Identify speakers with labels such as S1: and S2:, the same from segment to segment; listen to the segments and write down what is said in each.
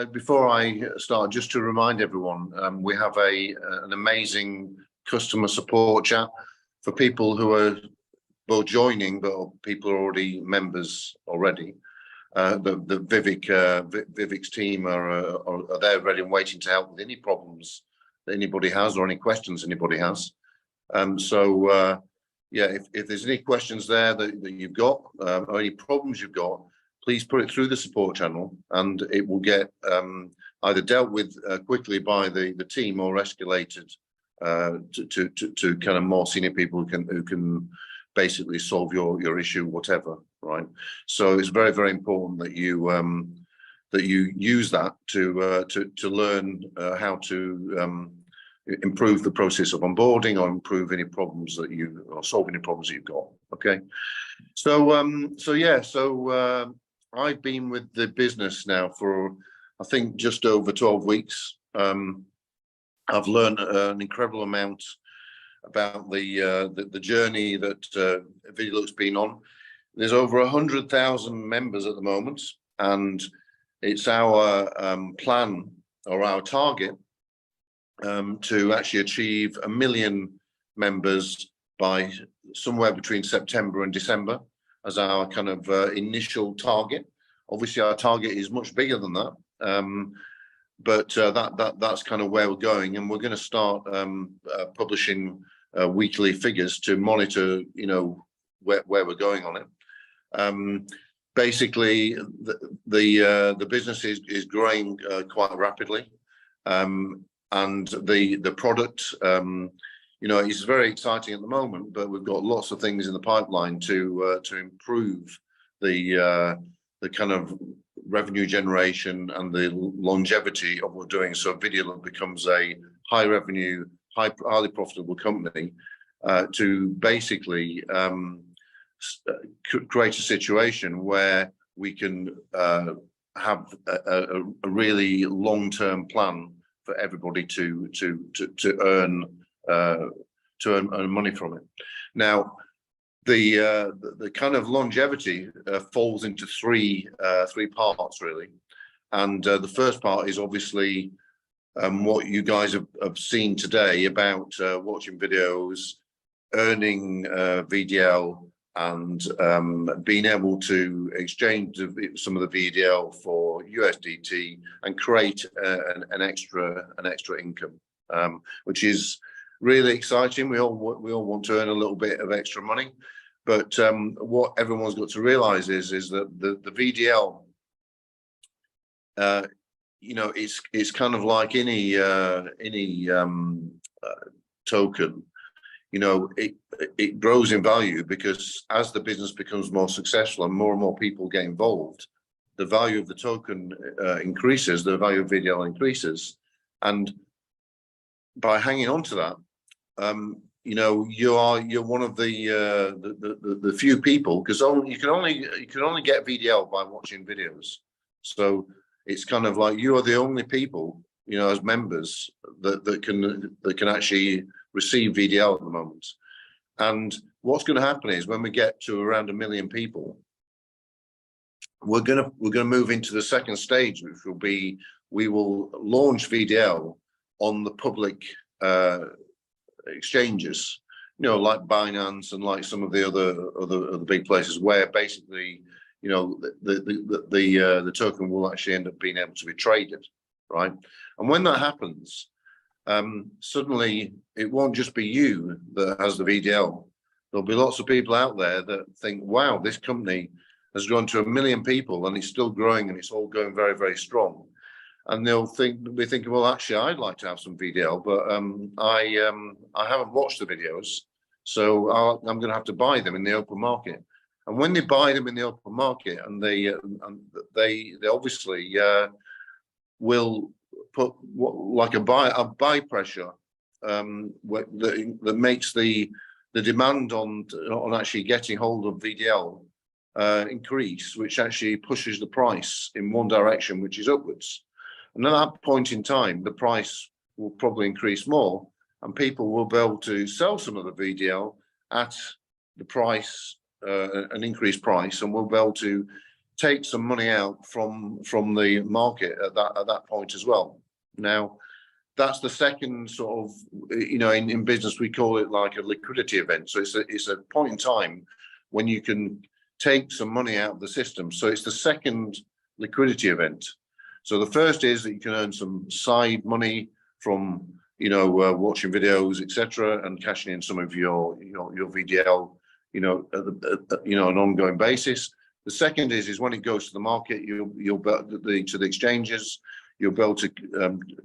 S1: Before I start, just to remind everyone, we have an amazing customer support chat for people who are both joining, but people are already members already. The Vivek's team are there ready and waiting to help with any problems that anybody has or any questions anybody has. Yeah, if there's any questions there that you've got or any problems you've got, please put it through the support channel, and it will get either dealt with quickly by the team or escalated to kind of more senior people who can basically solve your issue, whatever, right? So it's very, very important that you use that to learn how to improve the process of onboarding or improve any problems or solve any problems that you've got. Okay, so I've been with the business now for, I think, just over 12 weeks. I've learned an incredible amount about the journey that ViDiLOOK's been on. There's over 100,000 members at the moment, and it's our plan or our target to actually achieve 1 million members by somewhere between September and December as our kind of initial target. Obviously, our target is much bigger than that, but that's kind of where we're going, and we're going to start publishing weekly figures to monitor, you know, where we're going on it. Basically, the business is growing quite rapidly, and the product, you know, is very exciting at the moment, but we've got lots of things in the pipeline to improve the kind of revenue generation and the longevity of what we're doing. So ViDiLOOK becomes a high revenue, highly profitable company to basically create a situation where we can have a really long-term plan for everybody to earn money from it. Now, the kind of longevity falls into three parts really, and the first part is obviously what you guys have seen today about watching videos, earning VDL, and being able to exchange some of the VDL for USDT and create an extra income, which is really exciting. We all want to earn a little bit of extra money, but what everyone's got to realize is that the VDL, you know, it's kind of like any token. You know, it grows in value because as the business becomes more successful and more people get involved, the value of the token increases, the value of VDL increases, and by hanging on to that, you know, you're one of the few people, because you can only get VDL by watching videos. So it's kind of like you are the only people, you know, as members that can actually receive VDL at the moment. And what's going to happen is when we get to around 1 million people, we're going to move into the second stage, which will be we will launch VDL on the public exchanges, you know, like Binance and like some of the other big places, where basically, you know, the token will actually end up being able to be traded, right? And when that happens, suddenly it won't just be you that has the VDL. There'll be lots of people out there that think, wow, this company has grown to 1 million people and it's still growing and it's all going very, very strong. And they'll be thinking, well, actually, I'd like to have some VDL, but I haven't watched the videos, so I'm going to have to buy them in the open market. And when they buy them in the open market, and they obviously will put like a buy pressure that makes the demand on actually getting hold of VDL increase, which actually pushes the price in one direction, which is upwards. And at that point in time, the price will probably increase more, and people will be able to sell some of the VDL at the price, an increased price, and we'll be able to take some money out from the market at that point as well. Now, that's the second sort of, in business we call it like a liquidity event. So it's a point in time when you can take some money out of the system. So it's the second liquidity event. So the first is that you can earn some side money from watching videos, etc., and cashing in some of your VDL, an ongoing basis. The second is when it goes to the market, to the exchanges, you'll be able to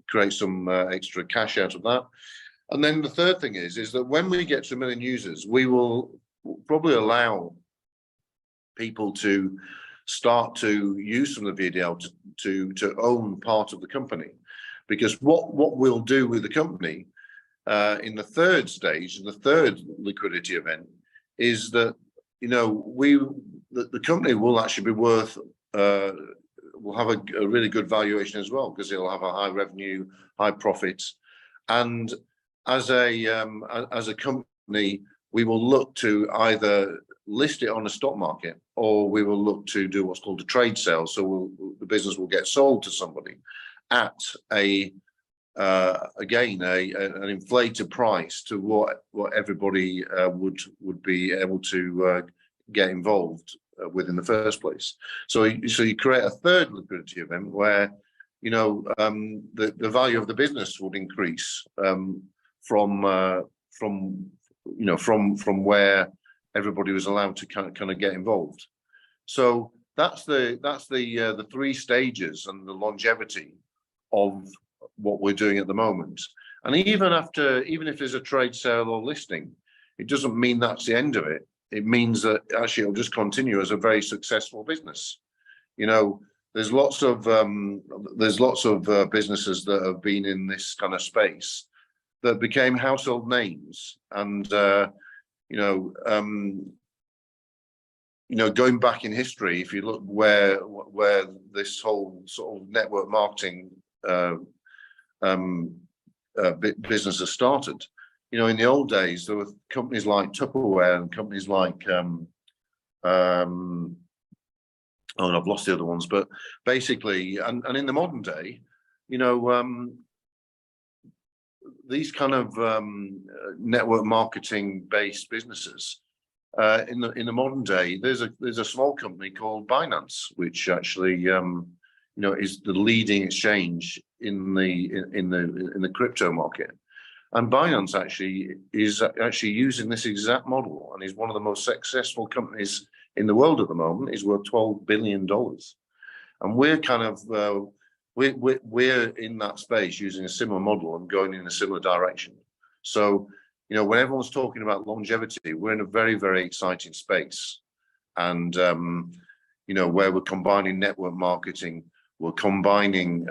S1: create some extra cash out of that. And then the third thing is that when we get to 1 million users, we will probably allow people to start to use some of the VDL to own part of the company. Because what we'll do with the company in the third stage, the third liquidity event, is that the company will actually be worth, will have a really good valuation as well, because it'll have a high revenue, high profits, and as a company, we will look to either list it on a stock market, or we will look to do what's called a trade sale. So the business will get sold to somebody at an inflated price to what everybody would be able to get involved with in the first place. So you create a third liquidity event where the value of the business would increase from where everybody was allowed to kind of get involved. So that's the three stages and the longevity of what we're doing at the moment. And even if there's a trade sale or listing, it doesn't mean that's the end of it. It means that actually it'll just continue as a very successful business. There's lots of businesses that have been in this kind of space that became household names, and going back in history, if you look where this whole sort of network marketing business has started. In the old days, there were companies like Tupperware and companies like I've lost the other ones, but basically, and in the modern day, these kind of network marketing based businesses, in the modern day, there's a small company called Binance, which actually is the leading exchange in the crypto market. And Binance is using this exact model, and is one of the most successful companies in the world at the moment. Is worth $12 billion, and we're kind of we're in that space using a similar model and going in a similar direction. So when everyone's talking about longevity, we're in a very, very exciting space, and where we're combining network marketing, we're combining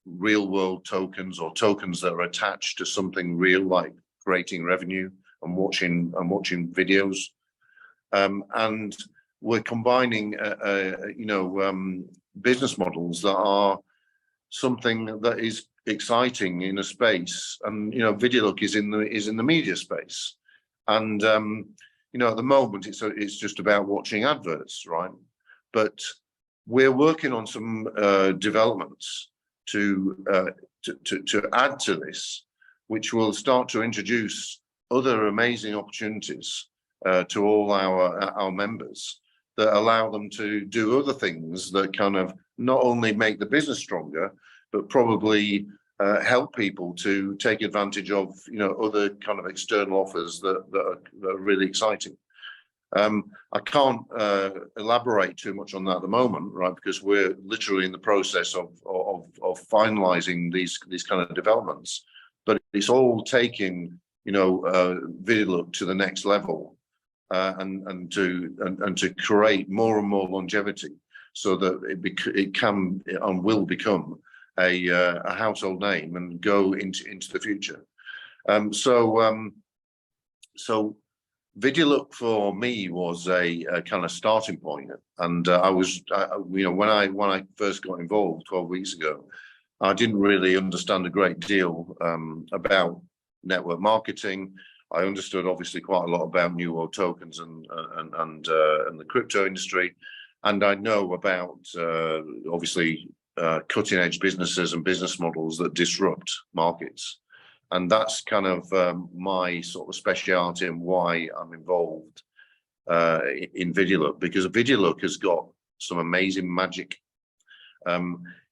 S1: real world tokens, or tokens that are attached to something real, like creating revenue and watching videos, and we're combining business models that are something that is exciting in a space. And VidiLOOK is in the media space, and at the moment it's just about watching adverts, right? But we're working on some developments to add to this, which will start to introduce other amazing opportunities to all our members, that allow them to do other things that kind of not only make the business stronger, but probably help people to take advantage of other kind of external offers that are really exciting. I can't elaborate too much on that at the moment, right? Because we're literally in the process of finalizing these kind of developments. But it's all taking VidiLOOK to the next level, and to create more and more longevity, so that it can and will become a household name and go into the future. So VidiLOOK for me was a kind of starting point, and when I first got involved 12 weeks ago, I didn't really understand a great deal about network marketing. I understood obviously quite a lot about new world tokens and the crypto industry, and I know about obviously cutting edge businesses and business models that disrupt markets. And that's kind of my sort of speciality and why I'm involved in VidiLOOK, because VidiLOOK has got some amazing magic.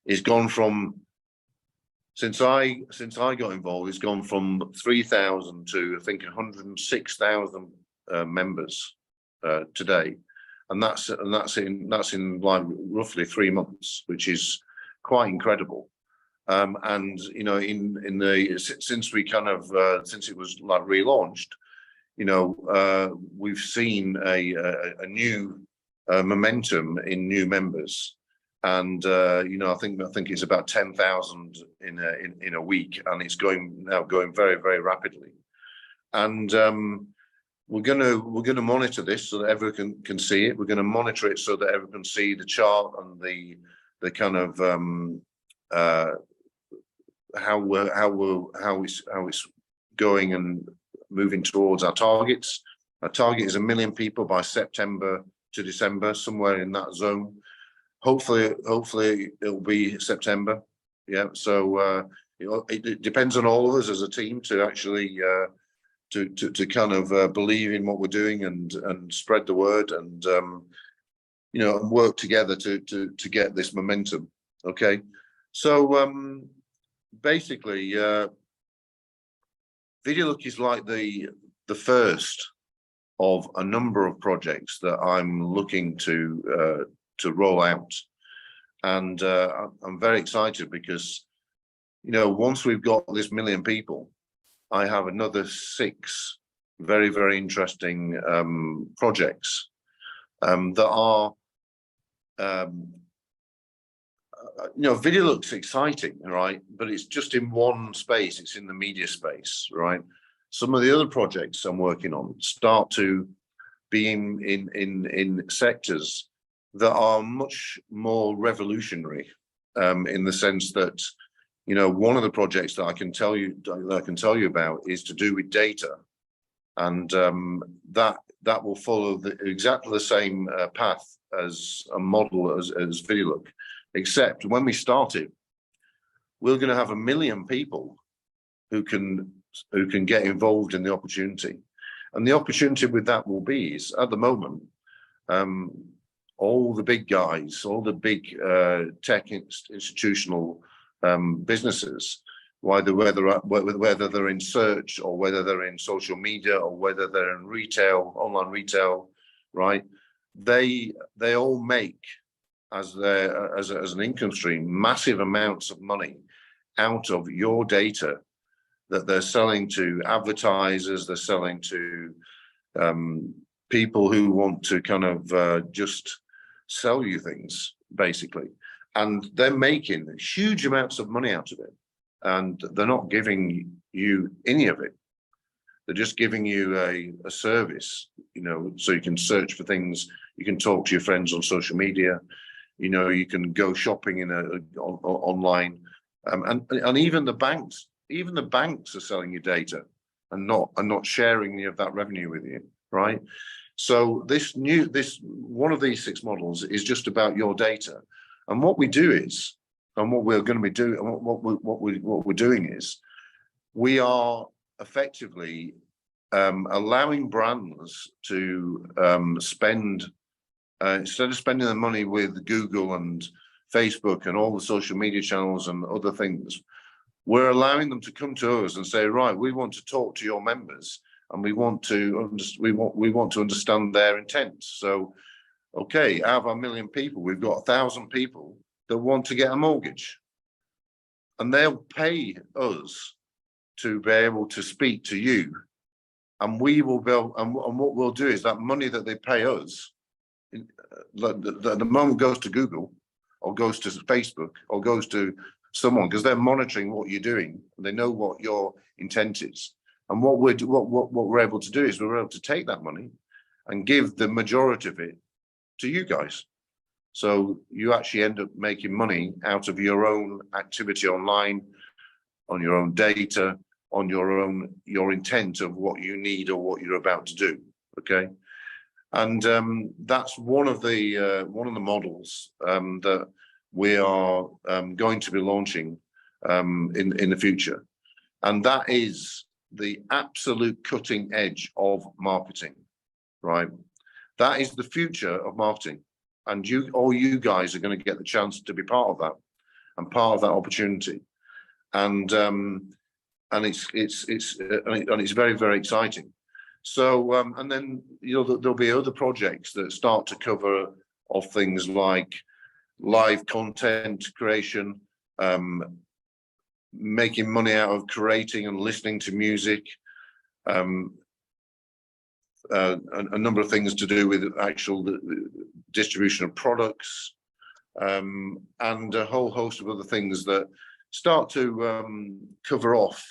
S1: It's gone from, since I got involved, it's gone from 3,000 to I think 106,000 members today, and that's in like roughly 3 months, which is quite incredible. And you know, in the since we kind of since it was like relaunched, you know, we've seen a new momentum in new members, and you know, I think it's about 10,000 in a week, and it's going very, very rapidly. And we're gonna monitor this so that everyone can see it. We're gonna monitor it so that everyone can see the chart and the kind of how it's going and moving towards our targets. Our target is 1 million people by September to December, somewhere in that zone. Hopefully it'll be September. Yeah. So you know, it depends on all of us as a team to actually to kind of believe in what we're doing and spread the word, and you know, and work together to get this momentum. Okay. So basically, VidiLOOK is like the first of a number of projects that I'm looking to roll out, and I'm very excited because, you know, once we've got this 1 million people, I have another 6 very, very interesting projects that are you know, VidiLOOK's exciting, right? But it's just in one space. It's in the media space, right? Some of the other projects I'm working on start to be in sectors that are much more revolutionary, in the sense that, you know, one of the projects that I can tell you about is to do with data, and that will follow exactly the same path as a model as VidiLOOK. Except when we started, we're going to have 1 million people who can get involved in the opportunity, and the opportunity with that will be is, at the moment, all the big guys, all the big tech institutional businesses, whether they're in search or whether they're in social media or whether they're in retail, online retail, right? They all make, as an income stream, massive amounts of money out of your data that they're selling to advertisers, they're selling to people who want to kind of just sell you things, basically. And they're making huge amounts of money out of it. And they're not giving you any of it. They're just giving you a service, you know, so you can search for things, you can talk to your friends on social media, you know, you can go shopping online, and even the banks are selling you data and not sharing any of that revenue with you, right? So this one of these 6 models is just about your data, and what we do is, and what we're going to be doing, and what we're doing is, we are effectively allowing brands to spend. Instead of spending the money with Google and Facebook and all the social media channels and other things, we're allowing them to come to us and say, right, we want to talk to your members, and we want to understand their intent. So, okay, out of our 1 million people, we've got 1,000 people that want to get a mortgage, and they'll pay us to be able to speak to you, and we will build. And what we'll do is that money that they pay us, the moment goes to Google or goes to Facebook or goes to someone, because they're monitoring what you're doing and they know what your intent is. And what we're able to do is we're able to take that money and give the majority of it to you guys. So you actually end up making money out of your own activity online, on your own data, on your intent of what you need or what you're about to do. Okay. And that's one of the models that we are going to be launching in the future, and that is the absolute cutting edge of marketing, right? That is the future of marketing, and all you guys are going to get the chance to be part of that and part of that opportunity, and it's very, very exciting. So and then there'll be other projects that start to cover off things like live content creation, making money out of creating and listening to music, a number of things to do with actual distribution of products, and a whole host of other things that start to cover off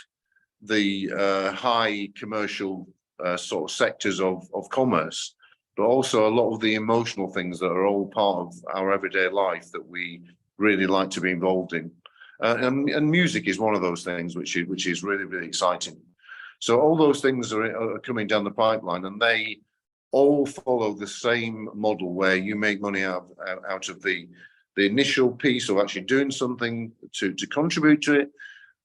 S1: the high commercial sort of sectors of commerce, but also a lot of the emotional things that are all part of our everyday life that we really like to be involved in. And music is one of those things which is really, really exciting. So all those things are coming down the pipeline, and they all follow the same model where you make money out of the initial piece of actually doing something to contribute to it.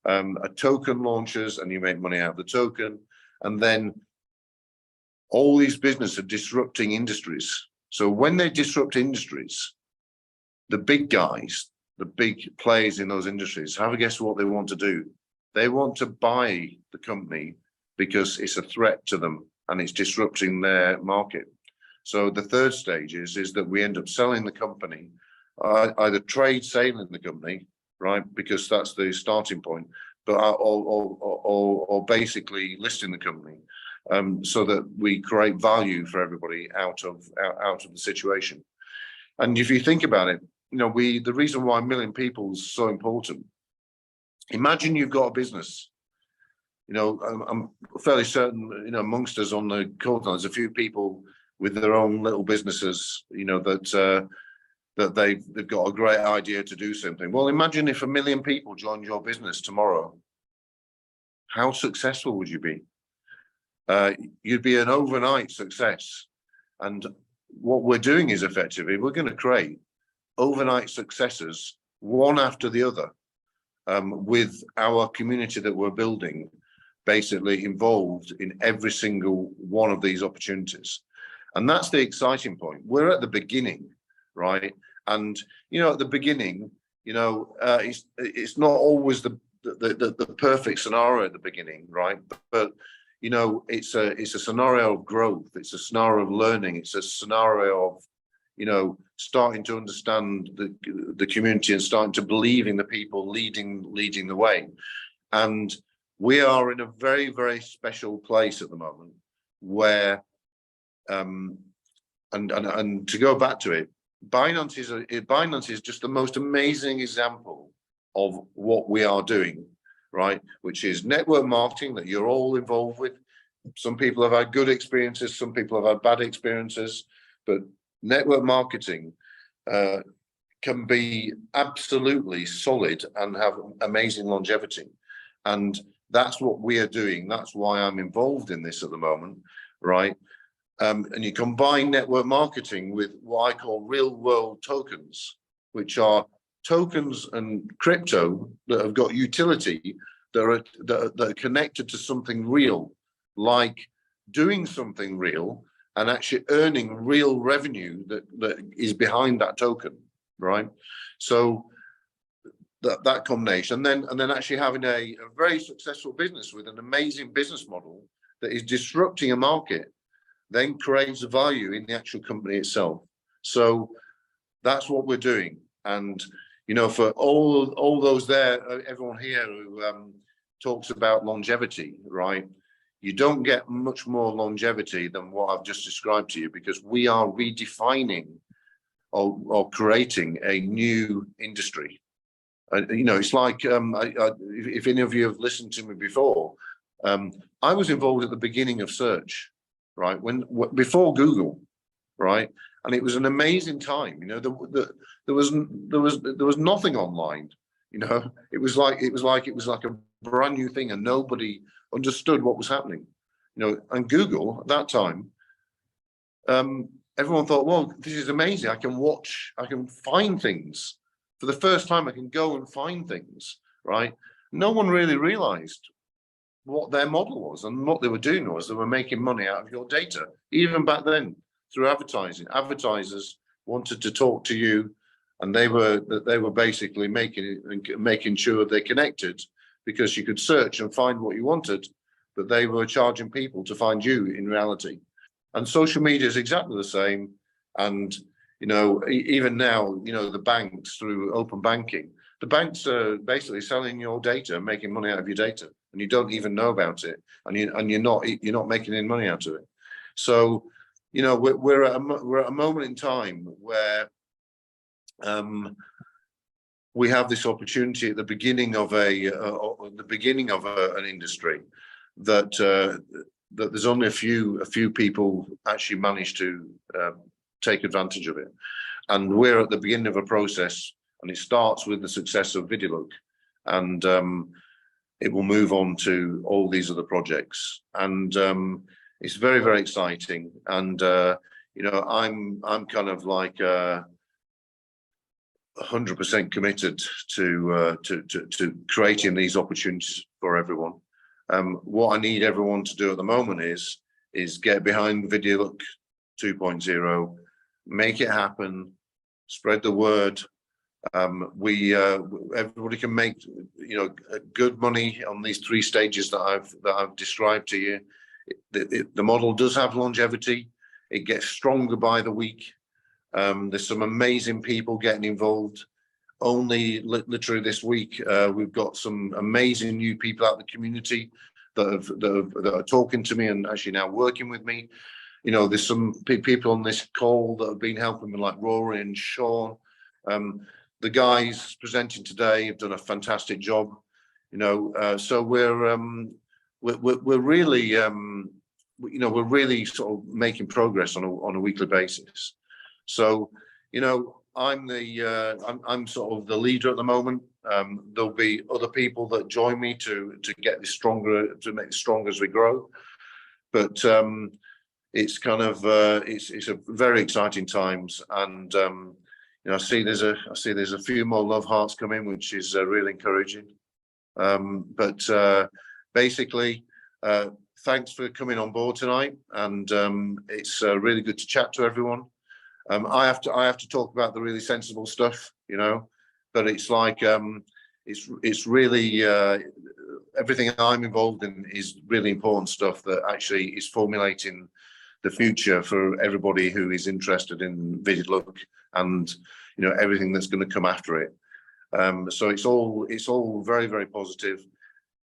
S1: A token launches and you make money out of the token, and then all these businesses are disrupting industries. So when they disrupt industries, the big guys, the big players in those industries, have a guess what they want to do? They want to buy the company because it's a threat to them and it's disrupting their market. So the third stage is that we end up selling the company, either trade sailing the company, right, because that's the starting point, but or basically listing the company, so that we create value for everybody out of the situation. And if you think about it, the reason why 1 million people is so important. Imagine you've got a business. I'm fairly certain, amongst us on the call, there's a few people with their own little businesses, that they've got a great idea to do something. Well, imagine if 1 million people joined your business tomorrow. How successful would you be? You'd be an overnight success. And what we're doing is effectively, we're going to create overnight successes, one after the other, with our community that we're building, basically involved in every single one of these opportunities. And that's the exciting point. We're at the beginning, right? And, at the beginning, it's not always the perfect scenario at the beginning, right? But it's a scenario of growth. It's a scenario of learning. It's a scenario of, starting to understand the community and starting to believe in the people leading the way. And we are in a very, very special place at the moment where, and to go back to it, Binance is just the most amazing example of what we are doing, right? Which is network marketing that you're all involved with. Some people have had good experiences, some people have had bad experiences, but network marketing can be absolutely solid and have amazing longevity. And that's what we are doing. That's why I'm involved in this at the moment, right? And you combine network marketing with what I call real world tokens, which are tokens and crypto that have got utility, that are connected to something real, like doing something real and actually earning real revenue that is behind that token, right? So that combination, and then actually having a very successful business with an amazing business model that is disrupting a market, then creates value in the actual company itself. So that's what we're doing. And for all those there, everyone here who talks about longevity, right? You don't get much more longevity than what I've just described to you, because we are redefining or creating a new industry. It's like, if any of you have listened to me before, I was involved at the beginning of search, right? Before Google, right? And it was an amazing time. There was nothing online. It was like a brand new thing, and nobody understood what was happening. And Google at that time everyone thought, well, this is amazing. I can find things. For the first time, I can go and find things, right? No one really realized what their model was, and what they were doing was they were making money out of your data. Even back then, through advertising, advertisers wanted to talk to you, and they were basically making sure they connected, because you could search and find what you wanted, but they were charging people to find you in reality. And social media is exactly the same. And even now, the banks, through open banking, the banks are basically selling your data, making money out of your data, and you don't even know about it, and you're not making any money out of it. So, we're at a moment in time where we have this opportunity at the beginning of an industry that there's only a few people actually managed to take advantage of it, and we're at the beginning of a process, and it starts with the success of ViDiLOOK, and it will move on to all these other projects, and it's very, very exciting. And I'm kind of like 100% committed to creating these opportunities for everyone. What I need everyone to do at the moment is get behind ViDiLOOK 2.0, make it happen, spread the word. Everybody can make good money on these 3 stages that I've described to you. The model does have longevity. It gets stronger by the week. There's some amazing people getting involved. Only literally this week, we've got some amazing new people out in the community that are talking to me and actually now working with me. There's some people on this call that have been helping me, like Rory and Sean. The guys presenting today have done a fantastic job. So we're really we're really sort of making progress on a weekly basis. So I'm sort of the leader at the moment. There'll be other people that join me to get this stronger, to make it stronger as we grow. But it's kind of it's a very exciting times, and I see there's a few more love hearts coming, which is really encouraging. But basically, thanks for coming on board tonight, and it's really good to chat to everyone. I have to talk about the really sensible stuff, but it's like it's really everything I'm involved in is really important stuff that actually is formulating the future for everybody who is interested in ViDiLOOK and everything that's going to come after it. So it's all very, very positive.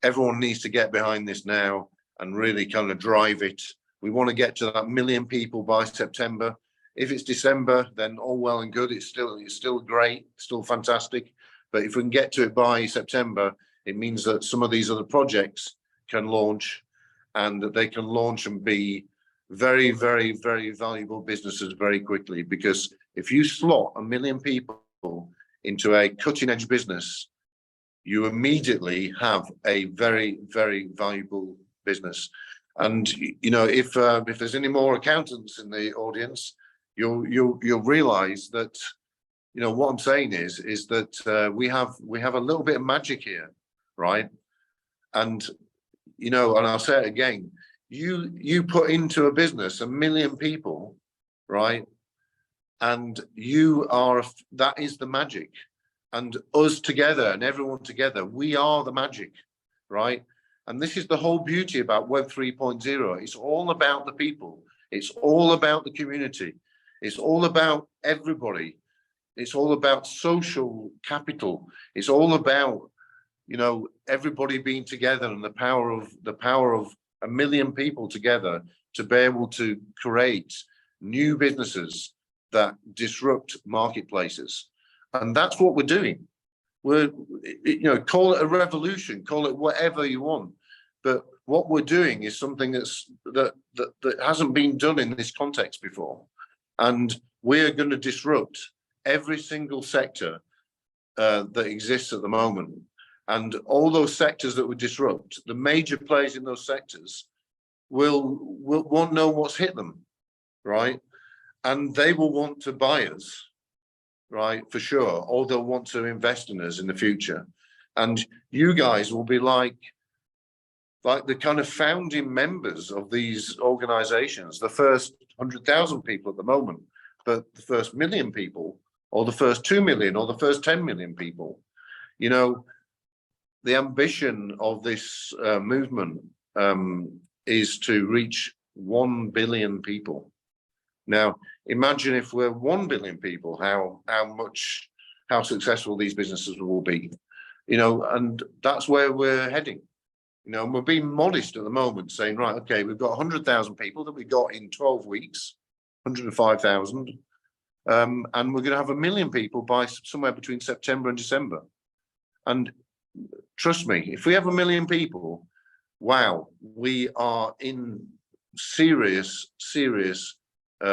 S1: Everyone needs to get behind this now and really kind of drive it. We want to get to that 1 million people by September. If it's December, then all well and good. It's still great, still fantastic. But if we can get to it by September, it means that some of these other projects can launch, and that they can launch and be very, very, very valuable businesses very quickly. Because if you slot 1 million people into a cutting-edge business, you immediately have a very, very valuable business. And if there's any more accountants in the audience, you'll realize that what I'm saying is that we have a little bit of magic here, right? And and I'll say it again, you put into a business 1 million people, right? And that is the magic. And us together and everyone together, we are the magic, right? And this is the whole beauty about Web 3.0. It's all about the people. It's all about the community. It's all about everybody. It's all about social capital. It's all about, everybody being together, and the power of 1 million people together to be able to create new businesses that disrupt marketplaces. And that's what we're doing. We're, call it a revolution, call it whatever you want. But what we're doing is something that hasn't been done in this context before. And we're going to disrupt every single sector that exists at the moment. And all those sectors that we disrupt, the major players in those sectors won't know what's hit them, right? and they will want to buy us, right, for sure, or they'll want to invest in us in the future. And you guys will be like the kind of founding members of these organizations, the first 100,000 people at the moment, but the first 1 million people, or the first 2 million, or the first 10 million people. You know, the ambition of this movement is to reach 1 billion people. Now, imagine if we're 1 billion people, how successful these businesses will be. You know, and that's where we're heading. You know, and we're being modest at the moment, saying, right, okay, we've got 100,000 people that we got in 12 weeks, 105,000, and we're going to have 1 million people by somewhere between September and December. And trust me, if we have 1 million people, wow, we are in serious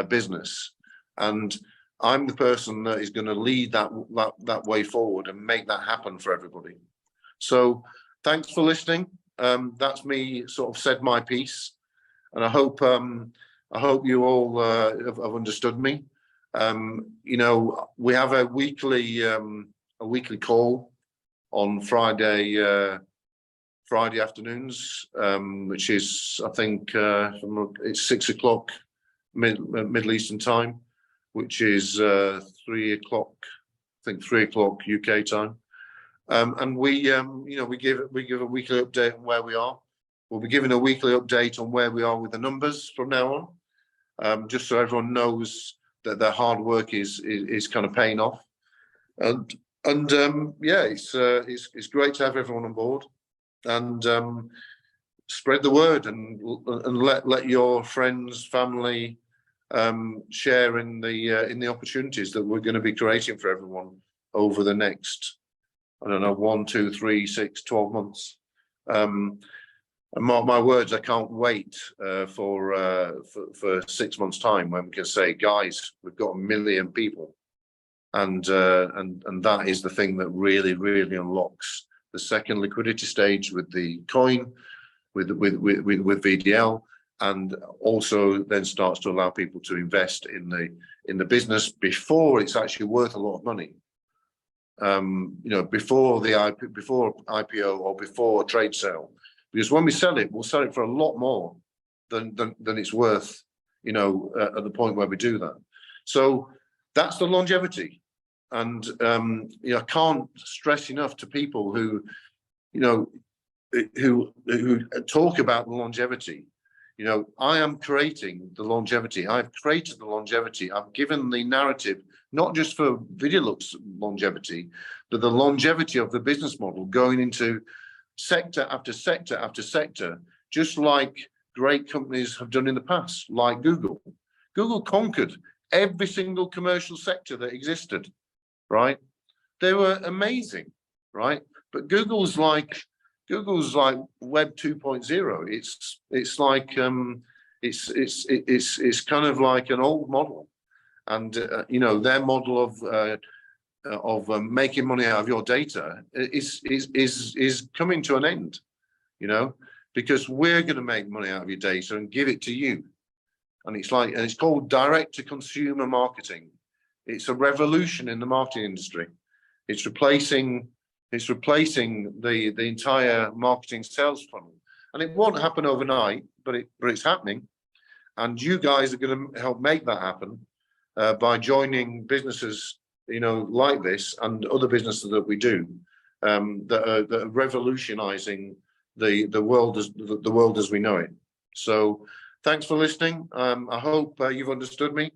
S1: business. And I'm the person that is going to lead that way forward and make that happen for everybody. So thanks for listening. That's me sort of said my piece, and I hope you all have understood me. You know, we have a weekly call on Friday afternoons, which is, I think, it's 6 o'clock Middle Eastern time, which is 3 o'clock, I think 3 o'clock UK time. And we, you know, we give a weekly update on where we are. We'll be giving a weekly update on where we are with the numbers from now on, just so everyone knows that their hard work is kind of paying off. And yeah, it's great to have everyone on board, and spread the word, and let your friends, family share in the opportunities that we're going to be creating for everyone over the next, I don't know, 1, 2, 3, 6, 12 months. And mark my words, I can't wait for 6 months' time when we can say, guys, we've got 1 million people, and that is the thing that really unlocks the second liquidity stage with the coin, with VDL, and also then starts to allow people to invest in the business before it's actually worth a lot of money. You know, before IPO or before a trade sale, because when we sell it, we'll sell it for a lot more than it's worth, you know, at the point where we do that. So that's the longevity. And you know, I can't stress enough to people who, you know, who talk about the longevity. You know, I am creating the longevity. I've created the longevity. I've given the narrative, not just for VidiLOOK's longevity, but the longevity of the business model going into sector after sector after sector, just like great companies have done in the past, like Google. Google conquered every single commercial sector that existed, right? They were amazing, right? But Google's like Web 2.0. It's like it's kind of like an old model, and you know, their model of making money out of your data is coming to an end, you know, because we're going to make money out of your data and give it to you, and it's called direct to consumer marketing. It's a revolution in the marketing industry. It's replacing the entire marketing sales funnel, and it won't happen overnight, but it's happening. And you guys are going to help make that happen by joining businesses, you know, like this and other businesses that we do, that are revolutionizing the world as we know it. So thanks for listening. I hope you've understood me.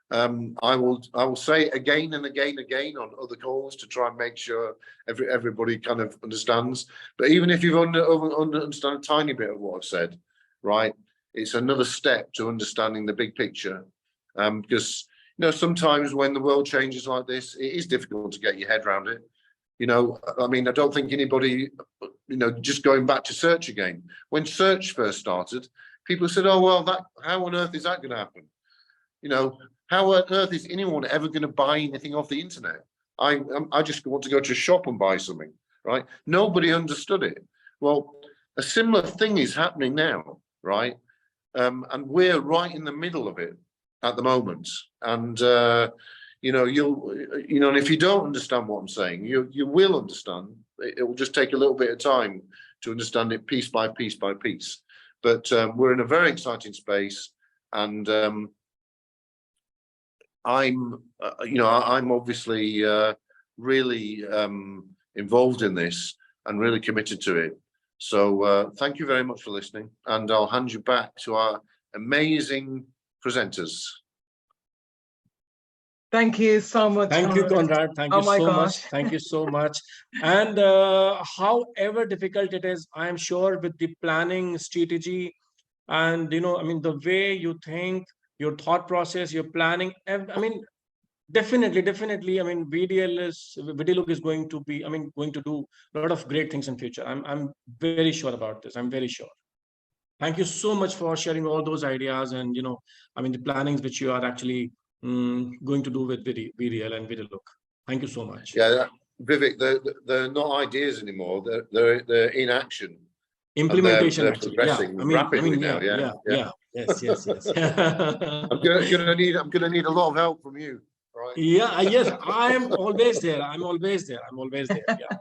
S1: I will say it again and again on other calls to try and make sure everybody kind of understands. But even if you've understand a tiny bit of what I've said, right, it's another step to understanding the big picture. Because, you know, sometimes when the world changes like this, it is difficult to get your head around it. You know, I mean, I don't think anybody, you know, just going back to search again. When search first started, people said, oh, well, how on earth is that going to happen? You know, how on earth is anyone ever going to buy anything off the internet? I just want to go to a shop and buy something, right? Nobody understood it. Well, a similar thing is happening now, right? And we're right in the middle of it. at the moment. And you know, and if you don't understand what I'm saying, you will understand. It will just take a little bit of time to understand it piece by piece by piece. But we're in a very exciting space, and I'm obviously really involved in this and really committed to it. So thank you very much for listening, and I'll hand you back to our amazing presenters.
S2: Thank you so much.
S3: Thank you, Conrad. Thank you so much. Thank you so much. And however difficult it is, I am sure with the planning strategy and, I mean, the way you think, your thought process, your planning, I mean, definitely. I mean, ViDiLOOK is going to be, going to do a lot of great things in future. I'm very sure about this. I'm very sure. Thank you so much for sharing all those ideas and, the plannings which you are actually going to do with ViDiL and ViDiLOOK. Thank you so much.
S1: Yeah, Vivek, they're not ideas anymore. They're in action.
S3: Implementation.
S1: They're progressing rapidly now. Yeah.
S3: Yes.
S1: I'm gonna need a lot of help from you. Right.
S3: Yeah. Yes. I'm always there. Yeah.